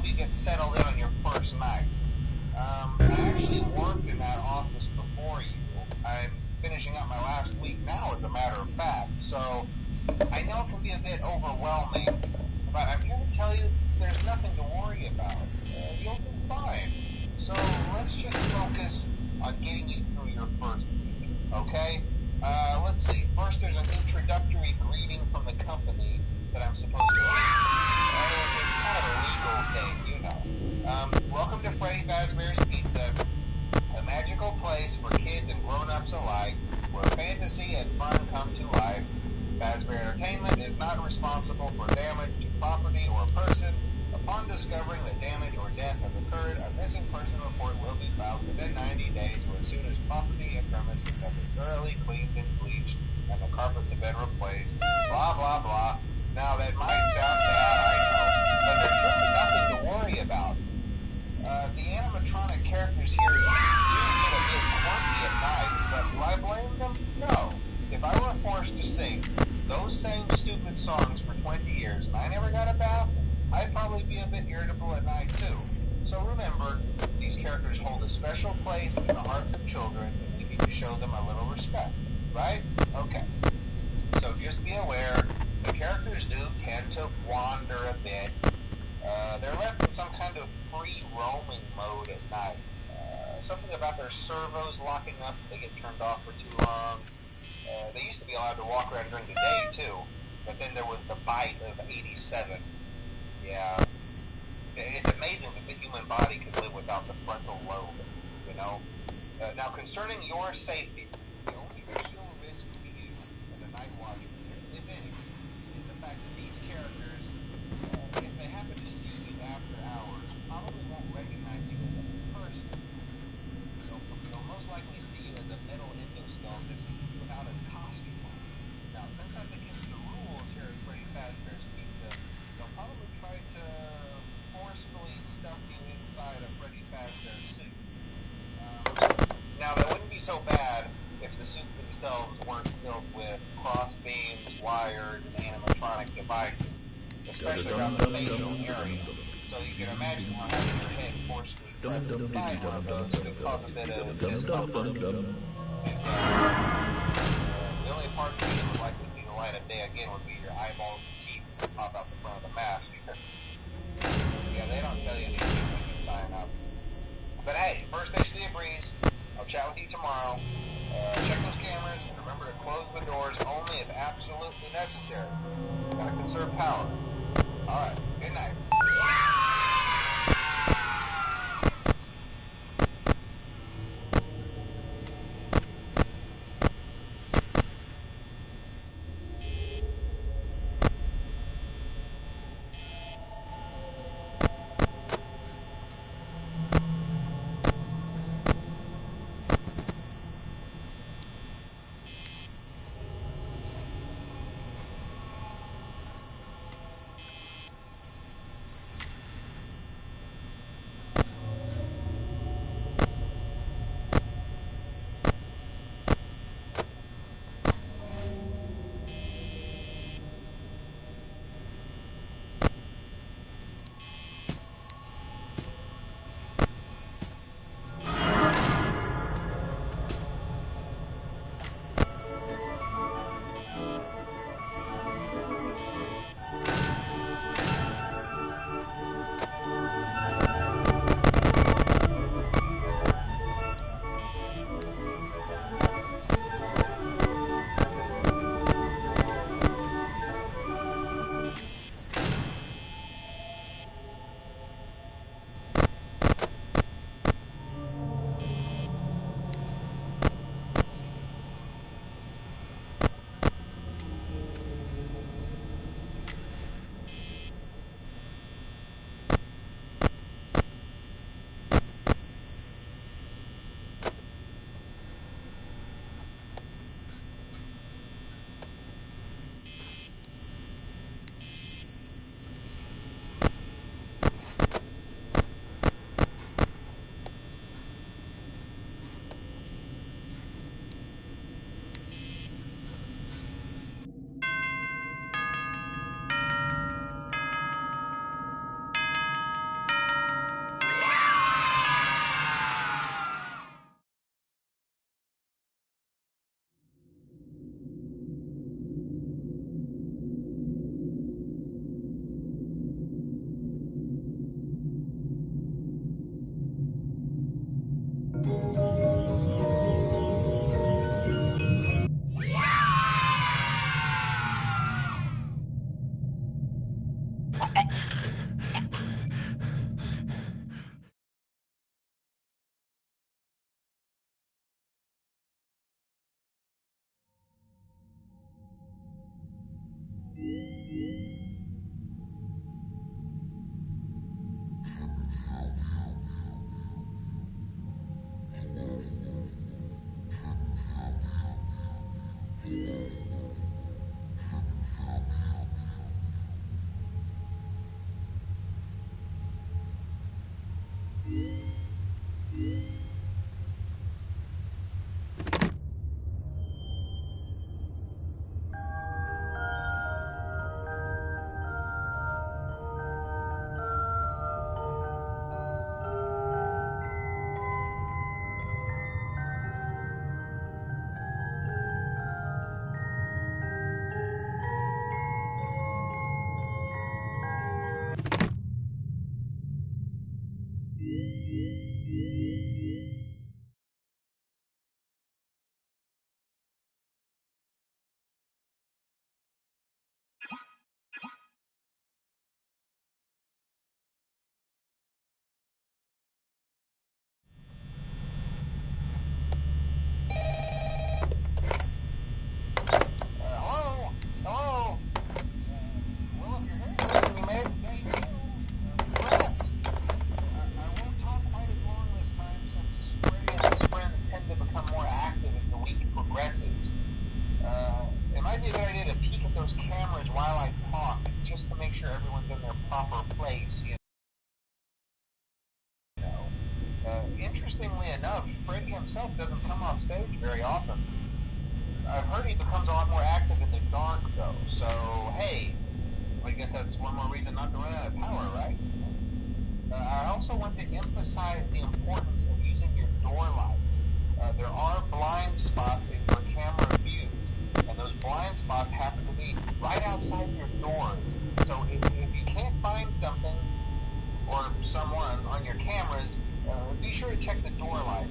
You get settled in on your first night. I actually worked in that office before you. I'm finishing up my last week now, as a matter of fact, so I know it can be a bit overwhelming, but I'm here to tell you there's nothing to worry about. You'll be fine. So let's just focus on getting you through your first week, okay? Let's see. First, there's an introductory greeting from the company that I'm supposed to read. It's kind of a legal thing, you know. Welcome to Freddy Fazbear's Pizza, a magical place for kids and grown-ups alike, where fantasy and fun come to life. Fazbear Entertainment is not responsible for damage to property or person. Upon discovering that damage or death has occurred, a missing person report will be filed within 90 days or as soon as property and premises have been thoroughly cleaned and bleached and the carpets have been replaced. Blah, blah, blah. Now, that might sound bad, I know, but there's really nothing to worry about. The animatronic characters here do get a bit quirky at night, but do I blame them? No. If I were forced to sing those same stupid songs for 20 years and I never got a bath, I'd probably be a bit irritable at night too. So remember, these characters hold a special place in the hearts of children, and we need to show them a little respect, right? Okay. So just be aware, the characters do tend to wander a bit. They're left in some kind of free roaming mode at night. Something about their servos locking up if they get turned off for too long. They used to be allowed to walk around during the day too, but then there was the bite of 87. Yeah, it's amazing that the human body can live without the frontal lobe, you know? Now, concerning your safety, the only real risk to you and the Night Watchers, if any, is the fact that these characters, if they happen to see you after hours, probably won't recognize you as a person. They'll most likely see you as a metal endoskeleton without its costume on. Now, since that's against the rules here at Freddy Fazbear's Pizza, they'll probably try to forcefully stuff you inside a Freddy Fazbear suit. Now, that wouldn't be so bad if the suits themselves weren't filled with cross-beams, wired, and animatronic devices, especially around the facial area. So you can imagine how having your head forcefully pressed inside one of those could cause a bit of discomfort. And the only parts that you would likely see the light of day again would be your eyeballs and teeth that pop out the front of the mask. Yeah, they don't tell you these things when you sign up. But hey, first day should be a breeze. I'll chat with you tomorrow. Check those cameras and remember to close the doors only if absolutely necessary. Gotta conserve power. Alright, good night. himself doesn't come off stage very often. I've heard he becomes a lot more active in the dark, though. So, hey, I guess that's one more reason not to run out of power, right? I also want to emphasize the importance of using your door lights. There are blind spots in your camera view, and those blind spots happen to be right outside your doors. So if you can't find something or someone on your cameras, be sure to check the door lights.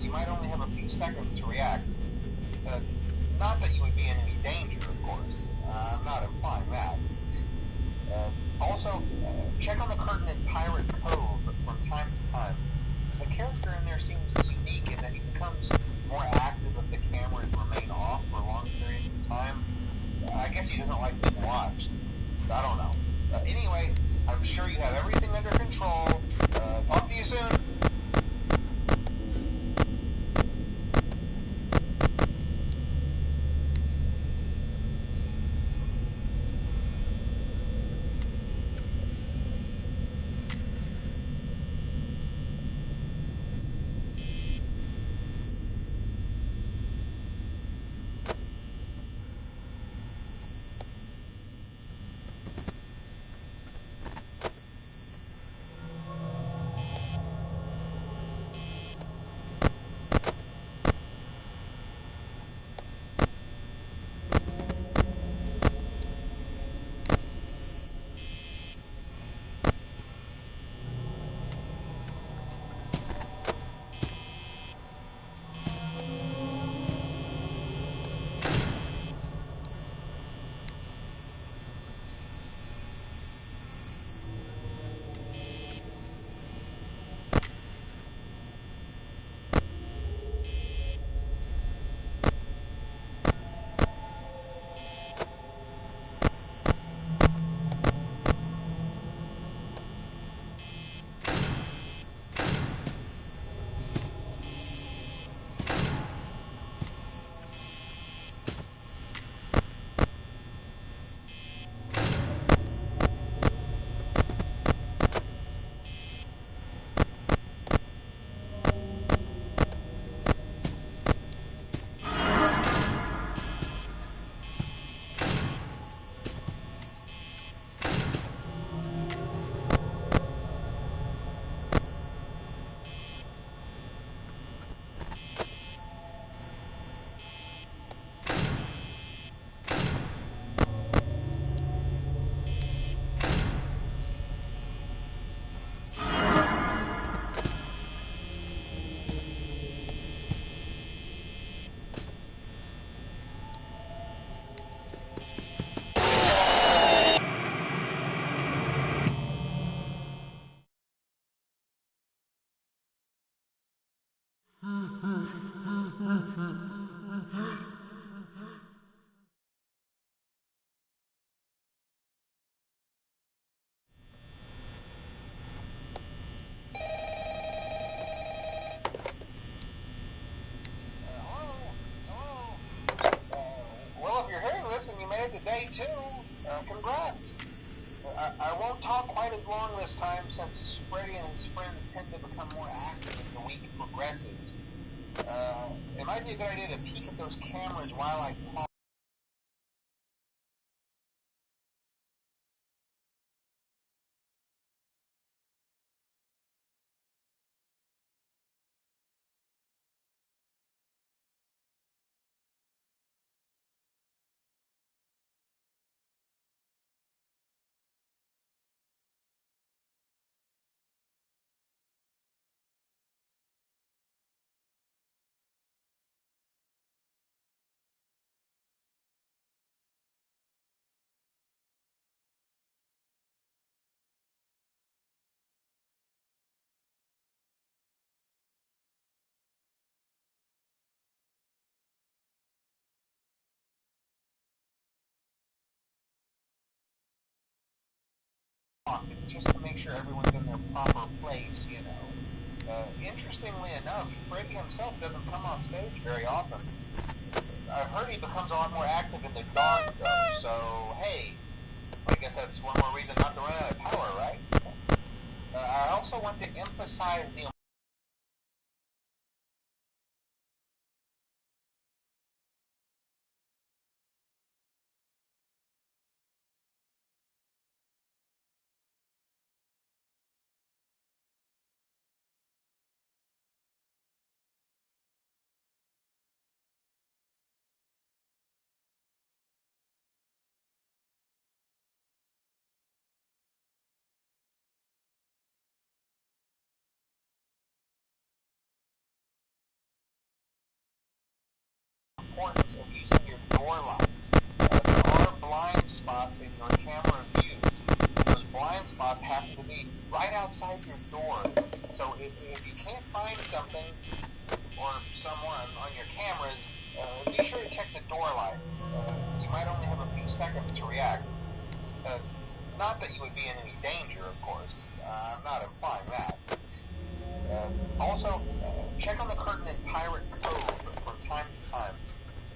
You might only have a few seconds to react. Not that you would be in any danger, of course. I'm not implying that. Also, check on the curtain in Pirate Cove from time to time. The character in there seems unique in that he becomes more active if the cameras remain off for long periods of time. I guess he doesn't like being watched. I don't know. Anyway, I'm sure you have everything under control. Talk to you soon. To day two. Congrats. I won't talk quite as long this time since Freddy and his friends tend to become more active as the week progresses. It might be a good idea to peek at those cameras while I talk. Just to make sure everyone's in their proper place, you know. Interestingly enough, Freddy himself doesn't come on stage very often. I've heard he becomes a lot more active in the dark, though, so, hey, I guess that's one more reason not to run out of power, right? I also want to emphasize the importance of using your door locks. There are blind spots in your camera view. Those blind spots happen to be right outside your door. So if you can't find something or someone on your cameras, be sure to check the door light. You might only have a few seconds to react. Not that you would be in any danger, of course. I'm not implying that. Also, check on the curtain in Pirate Cove from time to time.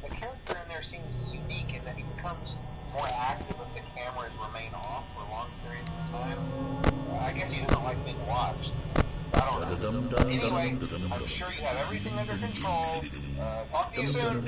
The character in there seems unique in that he becomes more active if the cameras remain off for long periods of time. I guess he doesn't like being watched. I don't know. Anyway, I'm sure you have everything under control. Talk to you soon.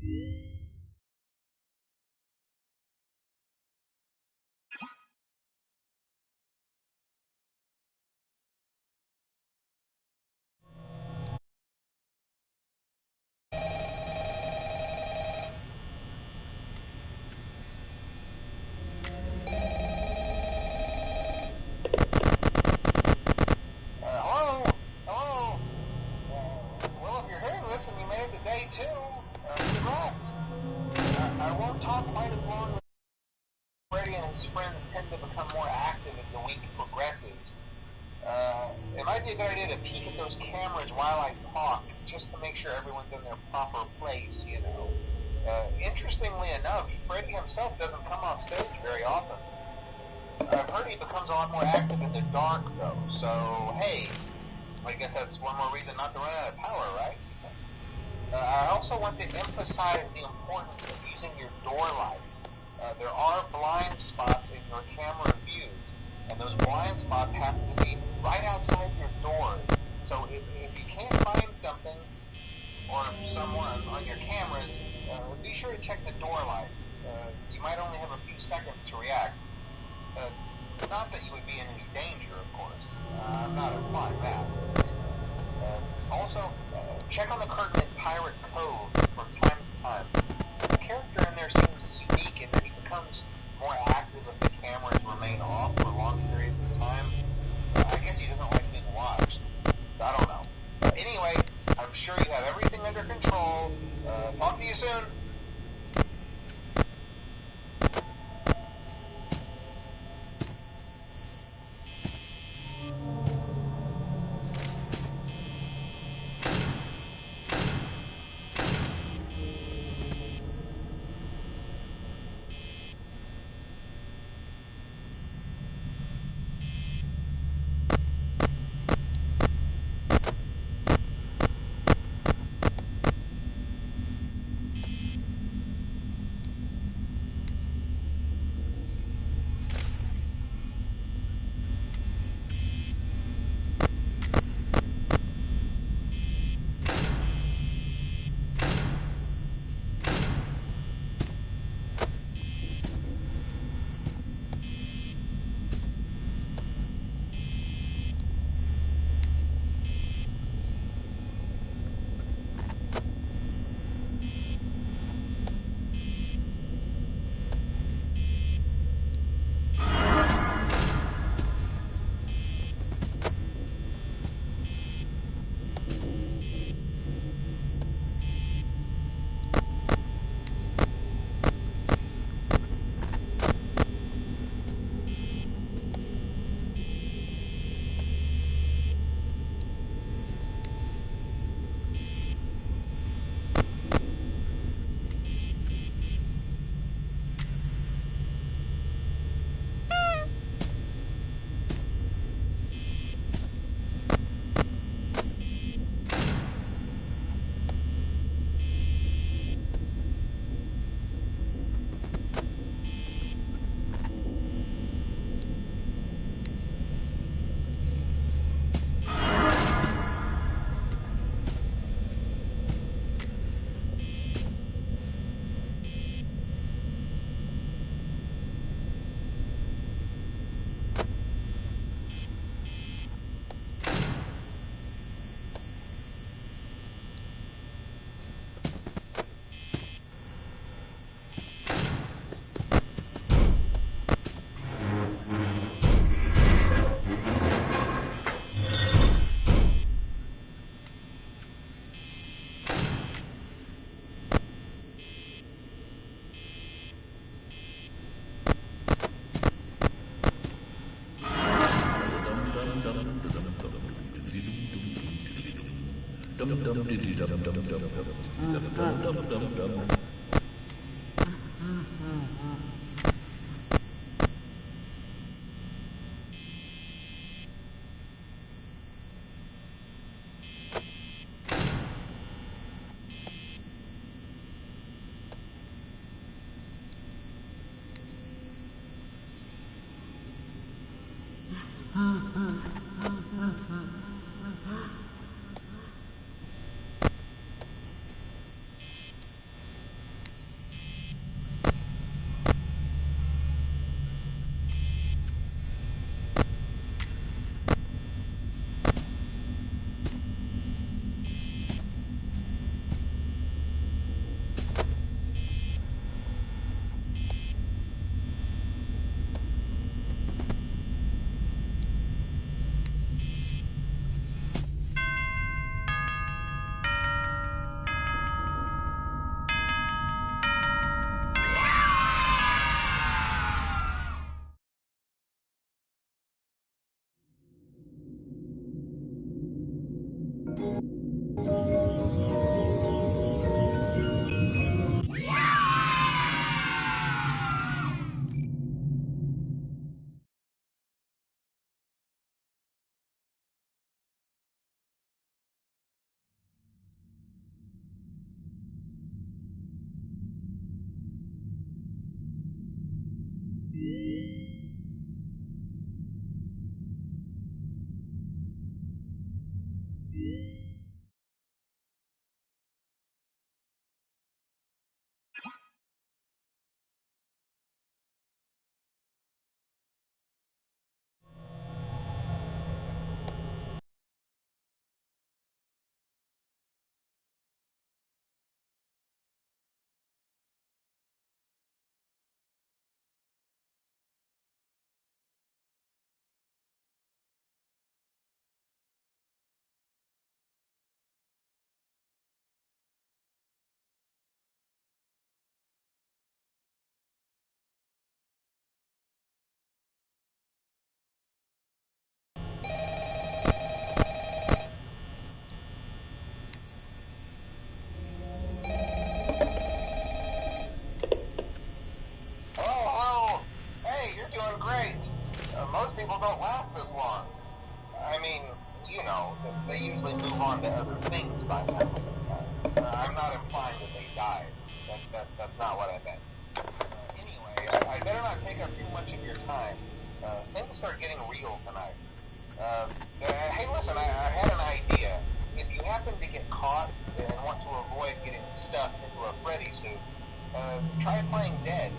Hello? Hello? Well, if you're hearing this and you made it to day 2, congrats. I won't talk quite as long. Freddy and his friends tend to become more active as the week progresses. It might be a good idea to peek at those cameras while I talk, just to make sure everyone's in their proper place, you know. Interestingly enough, Freddy himself doesn't come off stage very often. I've heard he becomes a lot more active in the dark, though, so hey, I guess that's one more reason not to run out of power, right? I also want to emphasize the importance of using your door lights. There are blind spots in your camera views, and those blind spots happen to be right outside your doors. So if you can't find something or someone on your cameras, be sure to check the door light. You might only have a few seconds to react. Not that you would be in any danger, of course. I'm not implying that. Also, check on the curtain in Pirate Cove from time to time. The character in there seems unique in that he becomes more active if the cameras remain off for long periods of time. I guess he doesn't like being watched. I don't know. Anyway, I'm sure you have everything under control. Talk to you soon. people don't last this long. I mean, you know, they usually move on to other things by now. I'm not implying that they died. That's not what I meant. Anyway, I better not take up too much of your time. Things start getting real tonight. Hey, listen, I had an idea. If you happen to get caught and want to avoid getting stuffed into a Freddy suit, try playing dead.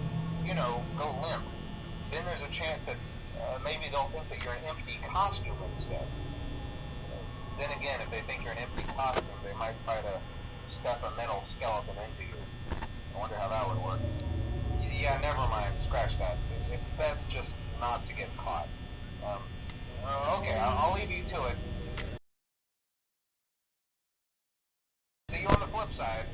You know, go limp. Then there's a chance that maybe they'll think that you're an empty costume instead. Then again, if they think you're an empty costume, they might try to stuff a metal skeleton into you. I wonder how that would work. Yeah, never mind. Scratch that. It's best just not to get caught. Okay, I'll leave you to it. See you on the flip side.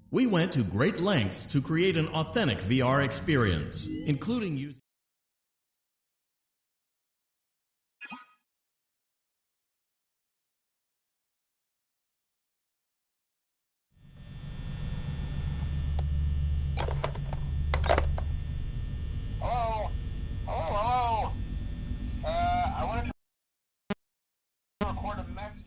We went to great lengths to create an authentic VR experience, including using Hello? Hello? I wanted to record a message.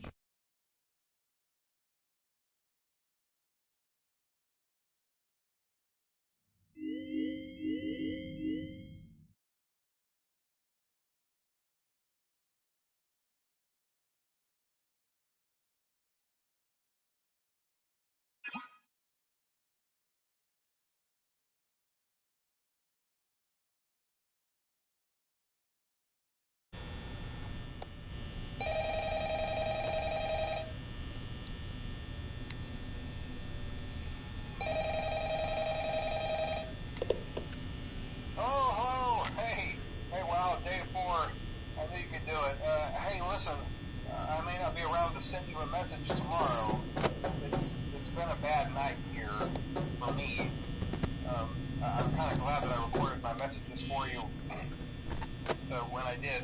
Hello? Hey, wow, day 4. I knew you could do it. Hey, listen, I may not be around to send you a message tomorrow. It's been a bad night here for me. I'm kind of glad that I recorded my messages for you when I did.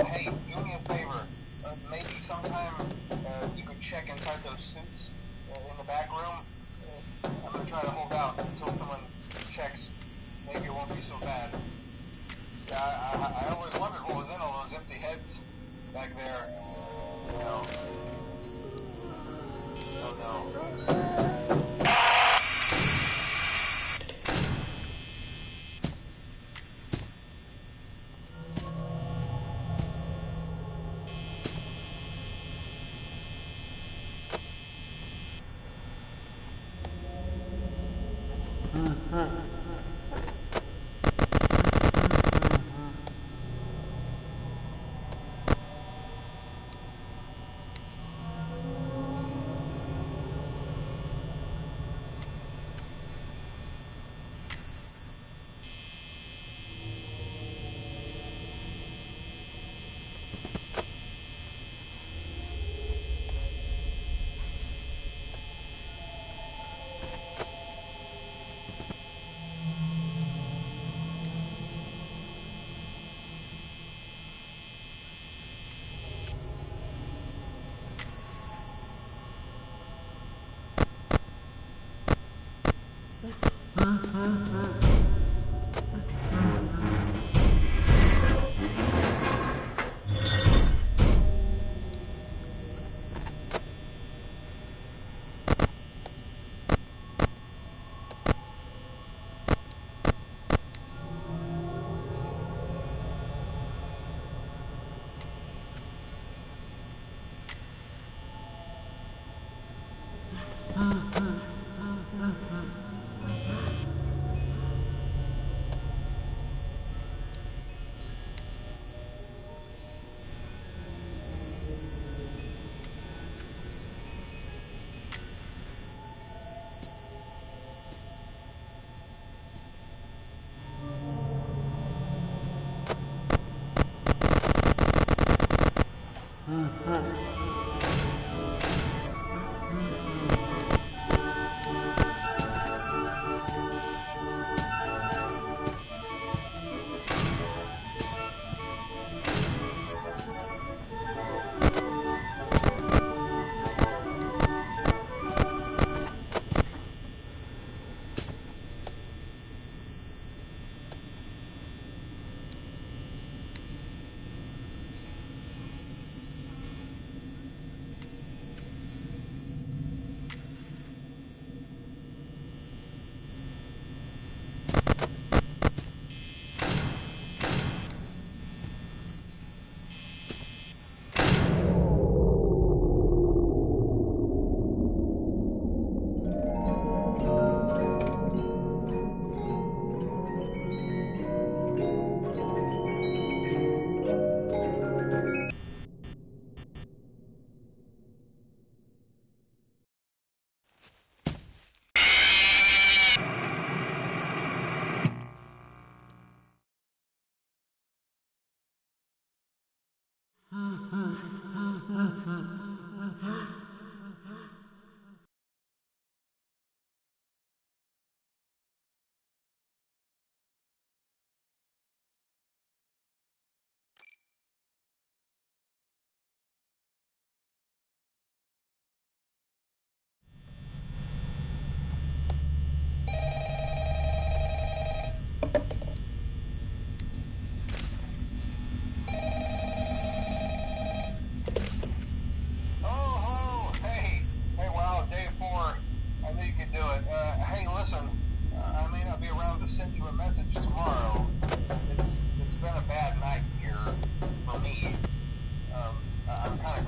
Hey, do me a favor. Maybe sometime you could check inside those suits in the back room. I'm going to try to hold out until someone checks. Maybe it won't be so bad. Yeah, I always wondered what was in all those empty heads back there. You know. Oh no.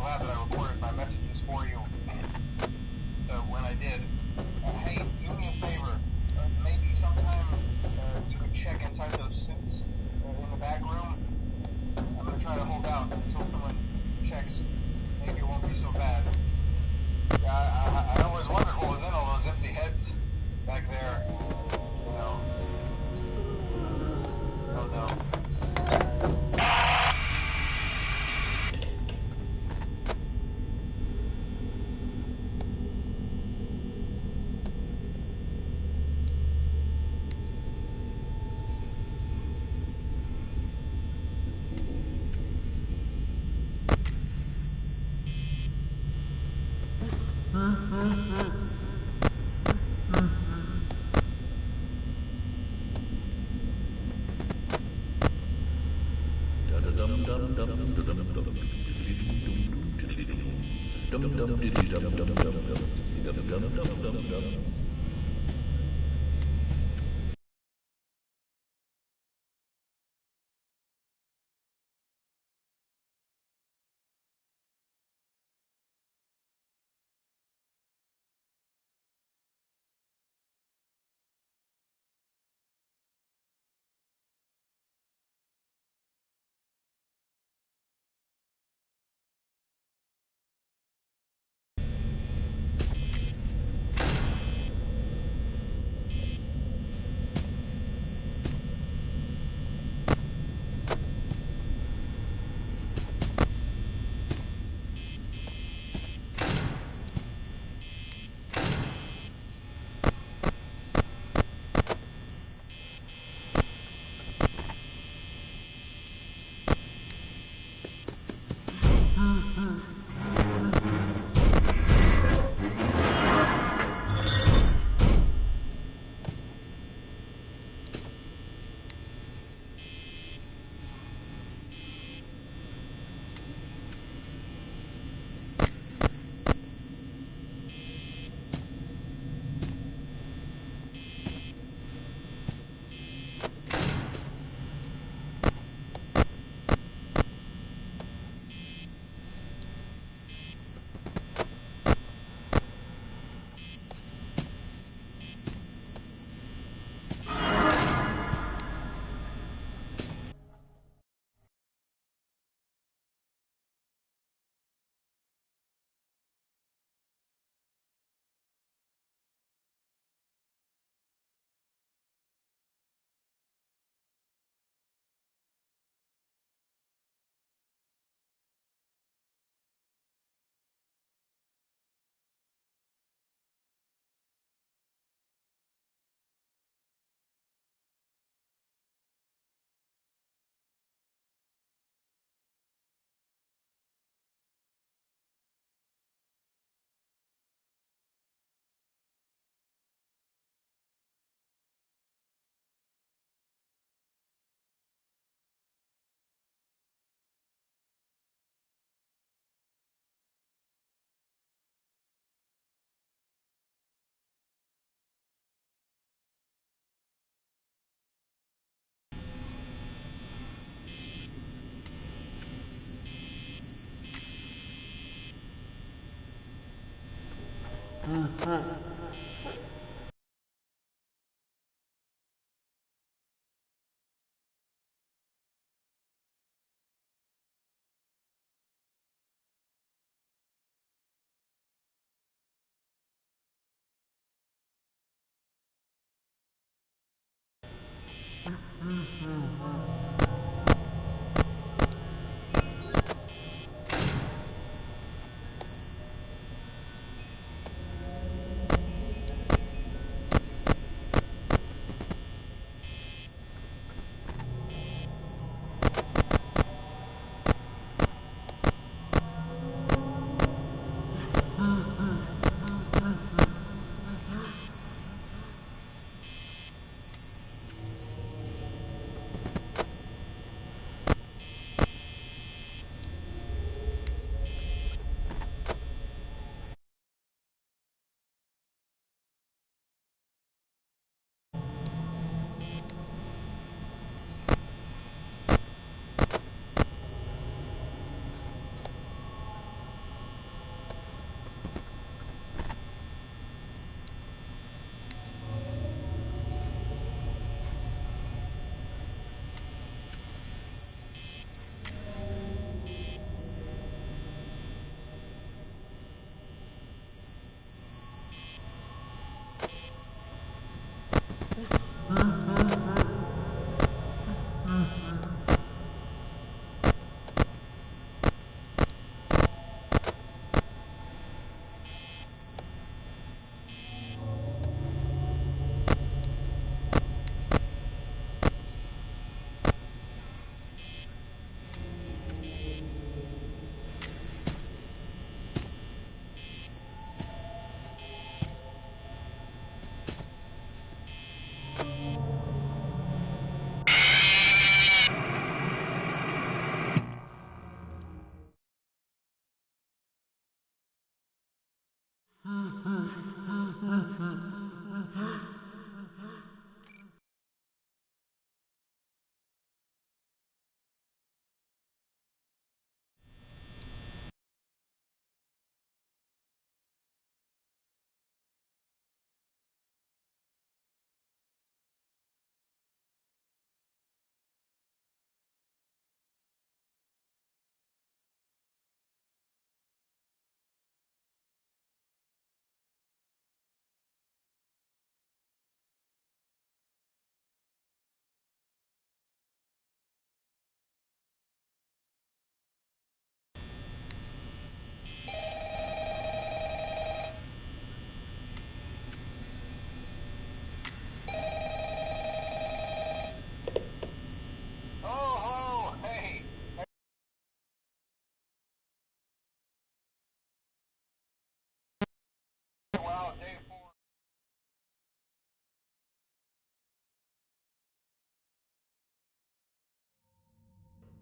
glad that I recorded my messages for you when I did. Hey, do me a favor. Maybe sometime you could check inside those suits in the back room. I'm going to try to hold out until someone checks. Maybe it won't be so bad. Yeah, I always wondered what was in all those empty heads back there. You know. Oh no.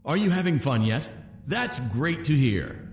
Are you having fun yet? That's great to hear.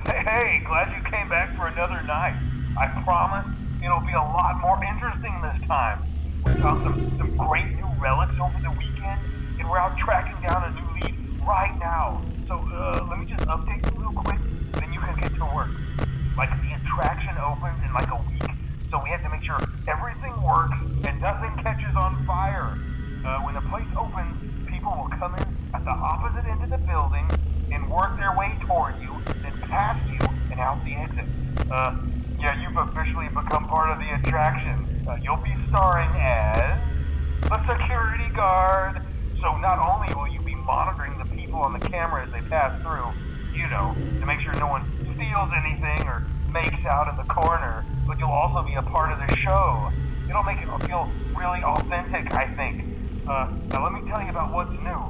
Hey, glad you came back for another night. I promise it'll be a lot more interesting this time. We found some great new relics over the weekend, and we're out tracking down a new lead right now. So, let me just update you real quick, then you can get to work. Like, the attraction opens in like a week, so we have to make sure everything works and nothing catches on fire. When the place opens, people will come in at the opposite end of the building and work their way toward you, then past you, and out the exit. Yeah, you've officially become part of the attraction. You'll be starring as a security guard. So not only will you be monitoring the people on the camera as they pass through, you know, to make sure no one steals anything or makes out in the corner, but you'll also be a part of the show. It'll make it feel really authentic, I think. Now let me tell you about what's new.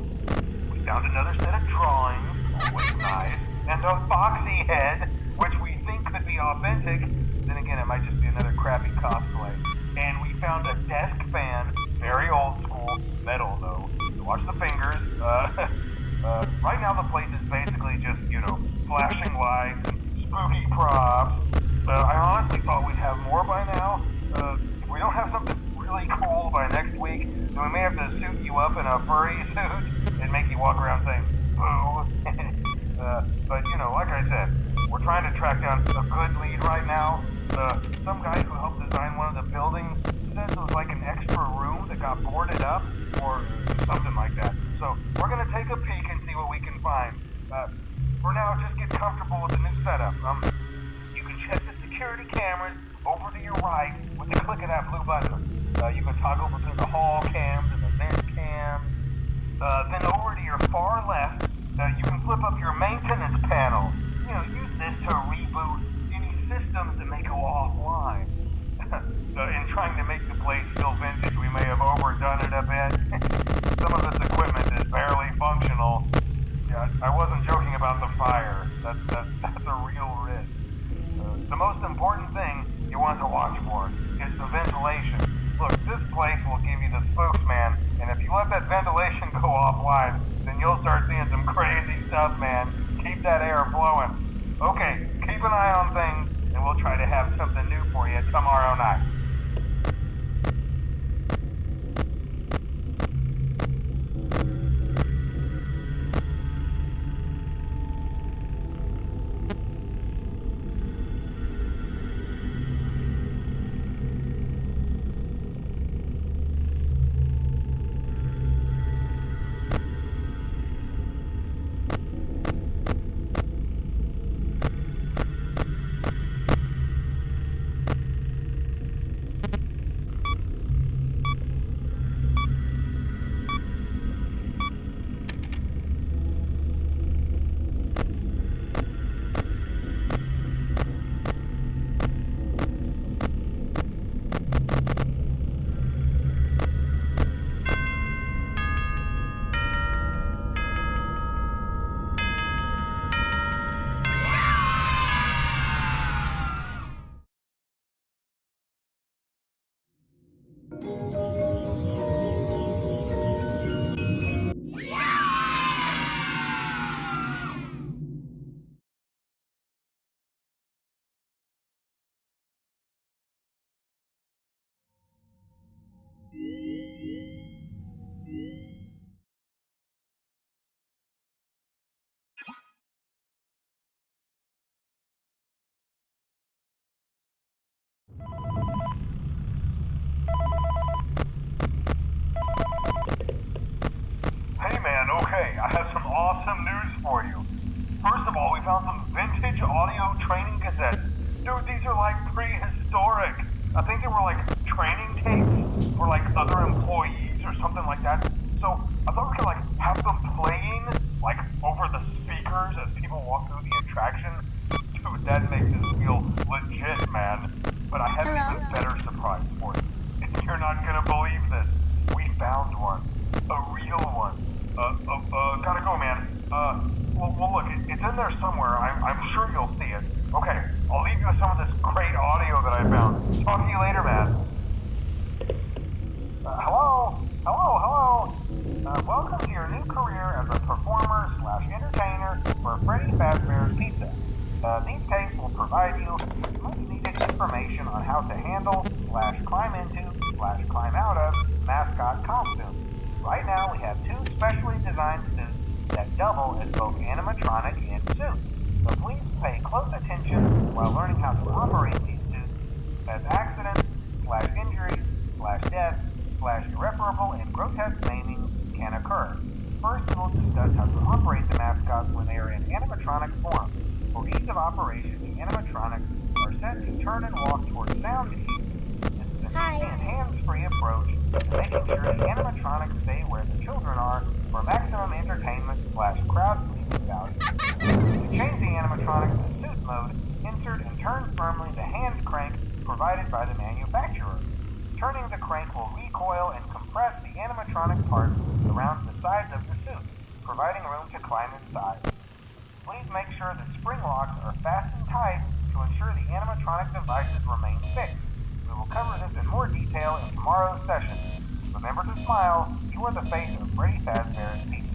We found another set of drawings, which is nice, and a foxy head, which we think could be authentic. Then again, it might just be another crappy cosplay. And we found a desk fan, very old school, metal though. So watch the fingers. Right now the place is basically just, you know, flashing lights and spooky props. I honestly thought we'd have more by now. If we don't have something really cool by next week, then we may have to suit you up in a furry suit and make you walk around saying, boo. But, you know, like I said, we're trying to track down a good lead right now. Some guy who helped design one of the buildings says it was like an extra room that got boarded up, or something like that. So, we're gonna take a peek and see what we can find. For now, just get comfortable with the new setup. You can check the security cameras over to your right with the click of that blue button. You can toggle between the hall cams and the vent cams. Then over to your far left, you can flip up your maintenance panel. You know, use this to reboot any systems that may go offline. In trying to make the place feel vintage, we may have overdone it a bit. Some of this equipment is barely functional. Yeah, I wasn't joking about the fire. That's a real risk. The most important thing you want to watch for is the ventilation. Look, this place will give you the spooks, man, and if you let that ventilation go offline, then you'll start seeing some crazy stuff, man. Keep that air flowing. Okay, keep an eye on things, and we'll try to have something new for you tomorrow night. Hey man, okay, I have some awesome news for you. First of all, we found some vintage audio training cassettes. Dude, these are like prehistoric. I think they were like training tapes for like other employees or something like that. So I thought we could like have them playing like over the speakers as people walk through the attraction. to make this feel legit, man. But I have an even better surprise for you. You're not gonna believe this. We found one. A real one. Gotta go, man. Well, look, it's in there somewhere. I'm sure you'll see it. Okay, I'll leave you with some of this great audio that I found. Talk to you later, man. Hello? Welcome to your new career as a performer/entertainer for Freddy Fazbear's Pizza. These tapes will provide you with much needed information on how to handle/climb into/climb out of mascot costumes. Right now we have 2 specially designed suits that double as both animatronic and suit. So please pay close attention while learning how to operate these suits, as accidents/injuries/death/irreparable and grotesque maiming can occur. First, we will discuss how to operate the mascots when they are in animatronic form. For ease of operation, the animatronics are set to turn and walk towards sound cues. This is an easy and hands-free approach to making sure the animatronics stay where the children are for maximum entertainment/crowd pleasing value. To change the animatronics to suit mode, insert and turn firmly the hand crank provided by the manufacturer. Turning the crank will recoil and compress the animatronic parts around the sides of the suit, providing room to climb inside. Please make sure that spring locks are fastened tight to ensure the animatronic devices remain fixed. We will cover this in more detail in tomorrow's session. Remember to smile. You are the face of Freddy Fazbear's Pizza.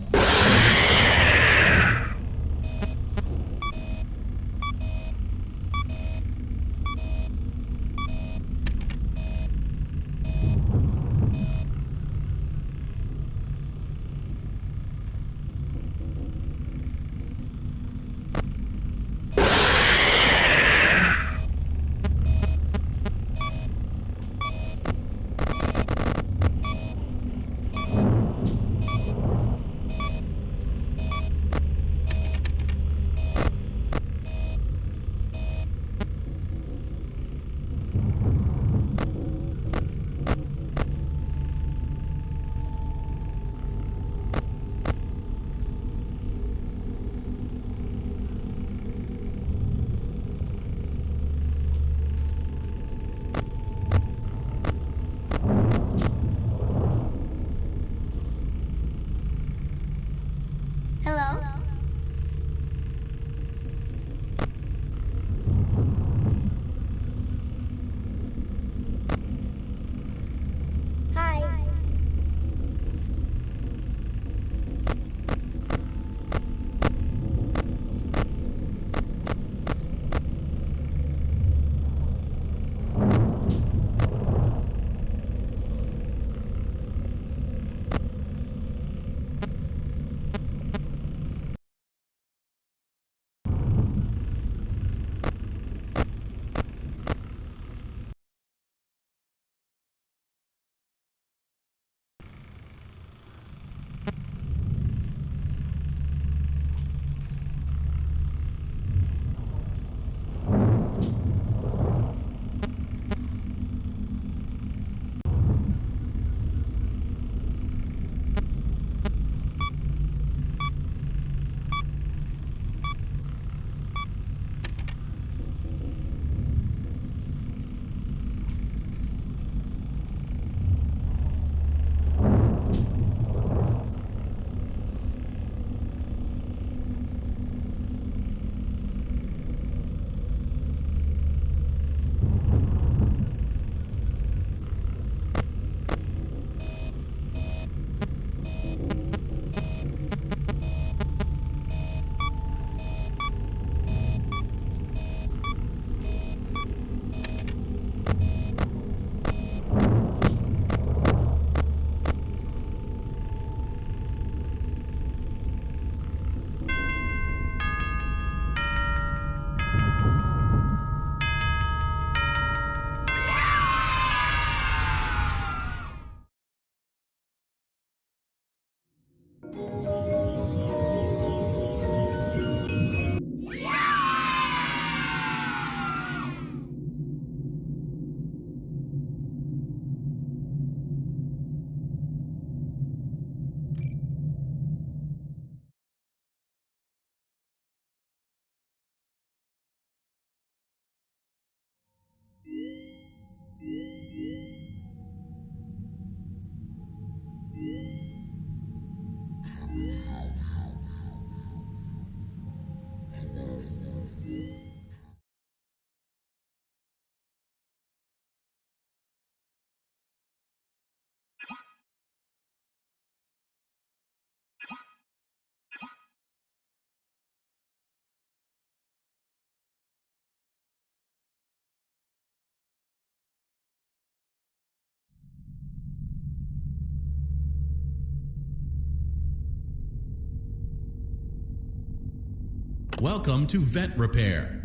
Welcome to Vet Repair.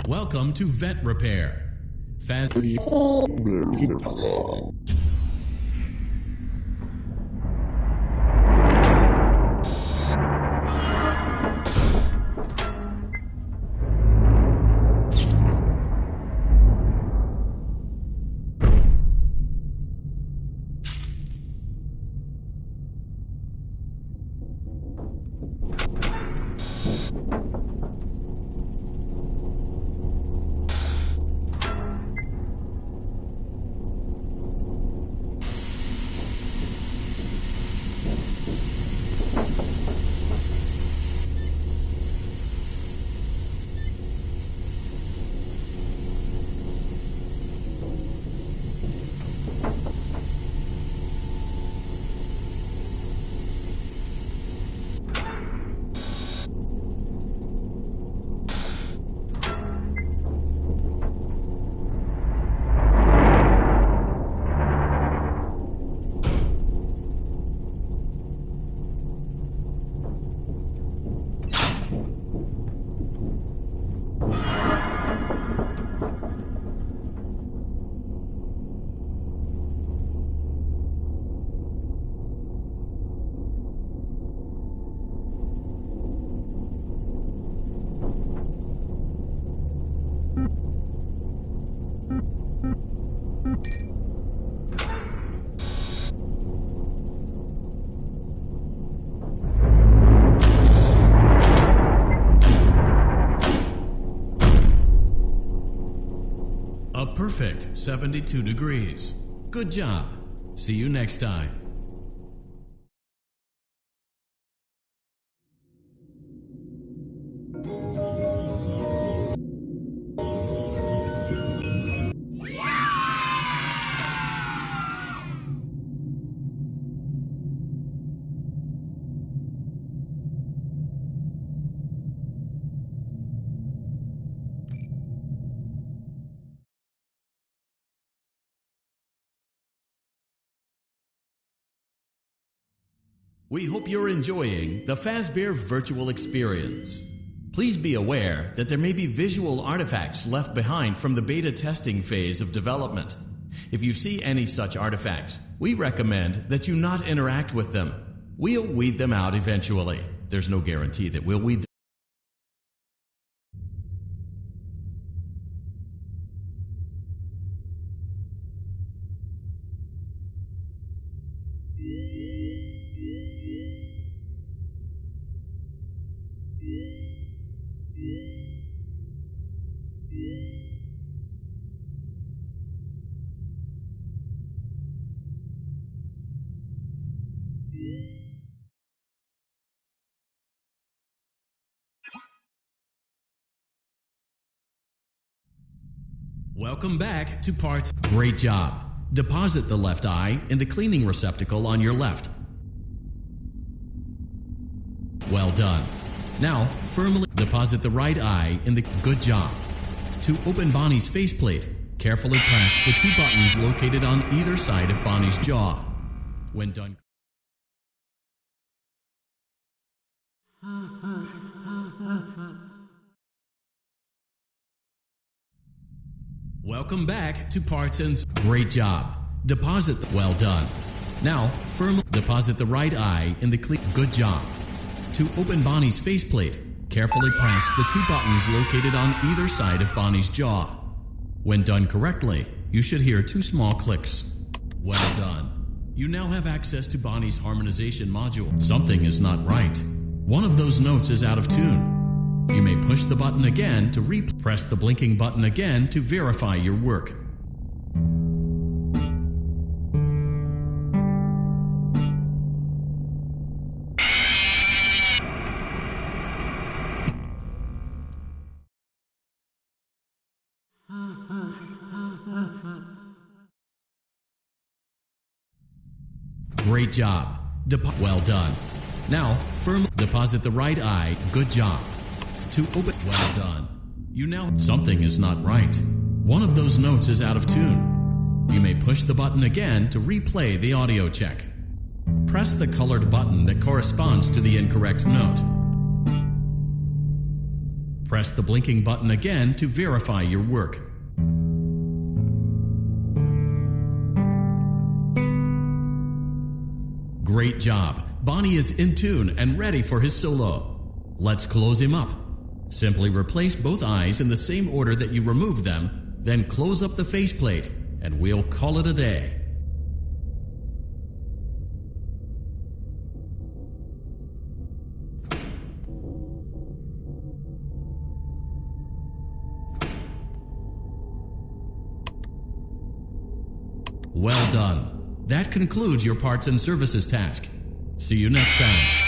Welcome to Vet Repair. Fast. A perfect 72 degrees. Good job. See you next time. We hope you're enjoying the Fazbear virtual experience. Please be aware that there may be visual artifacts left behind from the beta testing phase of development. If you see any such artifacts, we recommend that you not interact with them. We'll weed them out eventually. There's no guarantee that we'll weed them. Welcome back to parts. Great job. Deposit the left eye in the cleaning receptacle on your left. Well done. Now, firmly deposit the right eye in the... Good job. To open Bonnie's faceplate, carefully press the two buttons located on either side of Bonnie's jaw. When done. Welcome back to Parts and... Great job. Deposit the... Well done. Now, firmly deposit the right eye in the Good job. To open Bonnie's faceplate, carefully press the two buttons located on either side of Bonnie's jaw. When done correctly, you should hear two small clicks. Well done. You now have access to Bonnie's harmonization module. Something is not right. One of those notes is out of tune. You may push the button again to press the blinking button again to verify your work. Great job. Well done. Now, firmly deposit the right eye. Good job. To open... Well done. You now... Something is not right. One of those notes is out of tune. You may push the button again to replay the audio check. Press the colored button that corresponds to the incorrect note. Press the blinking button again to verify your work. Great job. Bonnie is in tune and ready for his solo. Let's close him up. Simply replace both eyes in the same order that you removed them, then close up the faceplate, and we'll call it a day. Well done. That concludes your parts and services task. See you next time.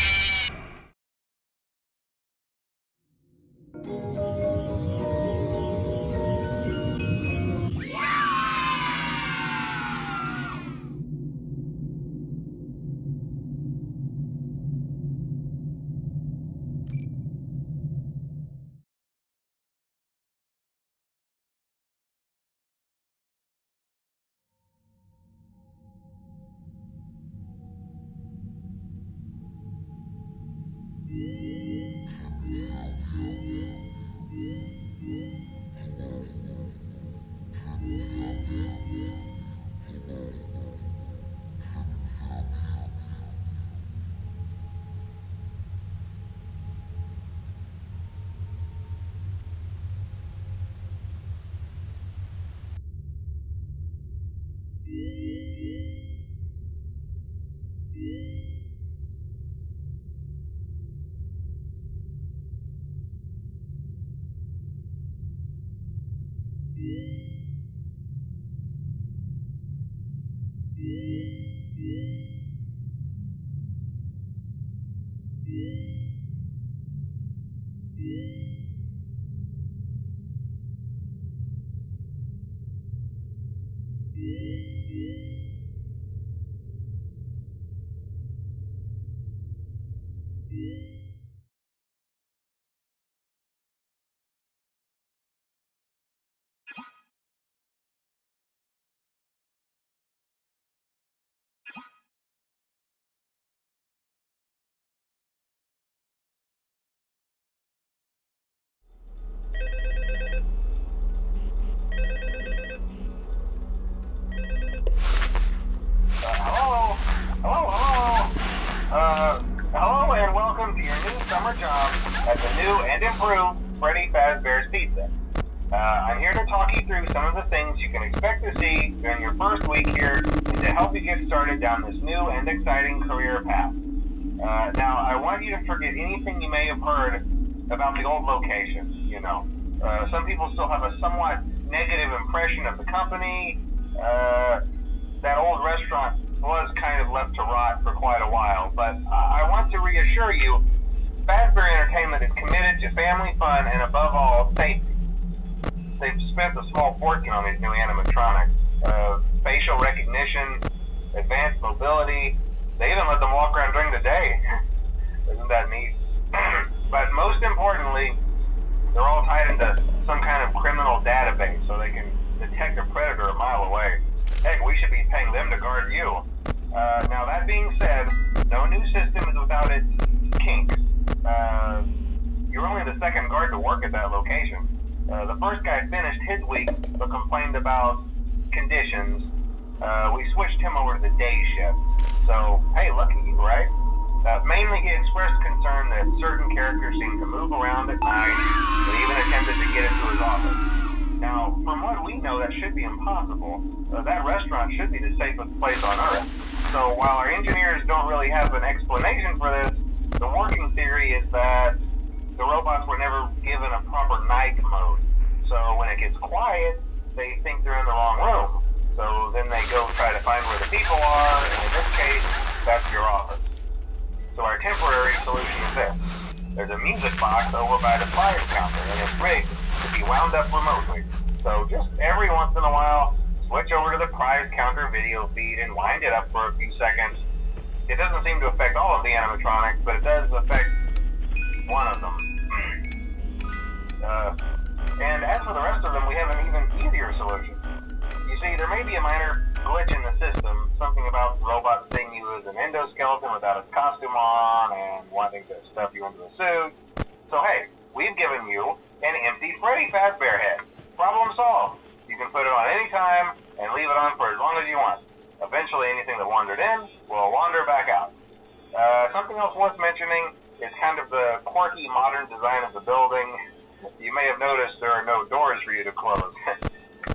Hello and welcome to your new summer job at the new and improved Freddy Fazbear's Pizza. I'm here to talk you through some of the things you can expect to see during your first week here and to help you get started down this new and exciting career path. Now, I want you to forget anything you may have heard about the old location. You know, some people still have a somewhat negative impression of the company. That old restaurant was kind of left to rot for quite a while, but I want to reassure you, Fazbear Entertainment is committed to family fun and above all, safety. They've spent a small fortune on these new animatronics. Facial recognition, advanced mobility, they even let them walk around during the day. Isn't that neat? But most importantly, they're all tied into some kind of criminal database so they can detect a predator a mile away. Heck, we should be paying them to guard you. Now that being said, no new system is without its kinks. You're only the second guard to work at that location. The first guy finished his week but complained about conditions. We switched him over to the day shift. So, hey, lucky you, right? Mainly he expressed concern that certain characters seemed to move around at night and even attempted to get into his office. Now, from what we know, that should be impossible. That restaurant should be the safest place on Earth. So while our engineers don't really have an explanation for this, the working theory is that the robots were never given a proper night mode. So when it gets quiet, they think they're in the wrong room. So then they go try to find where the people are, and in this case, that's your office. So our temporary solution is this. There's a music box over by the prize counter, and it's rigged to be wound up remotely. So just every once in a while, switch over to the prize counter video feed and wind it up for a few seconds. It doesn't seem to affect all of the animatronics, but it does affect one of them. And as for the rest of them, we have an even easier solution. You see, there may be a minor glitch in the system, something about robots seeing you as an endoskeleton without its costume on and wanting to stuff you into a suit. So hey, we've given you an empty Freddy Fazbear head. Problem solved. You can put it on any time and leave it on for as long as you want. Eventually anything that wandered in will wander back out. Something else worth mentioning is kind of the quirky modern design of the building. You may have noticed there are no doors for you to close.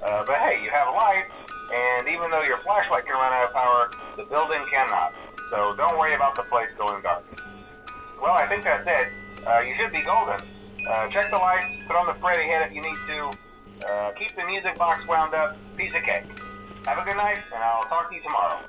But hey, you have light, and even though your flashlight can run out of power, the building cannot. So don't worry about the place going dark. Well, I think that's it. You should be golden. Check the lights, put on the Freddy head if you need to. Keep the music box wound up. Piece of cake. Have a good night, and I'll talk to you tomorrow.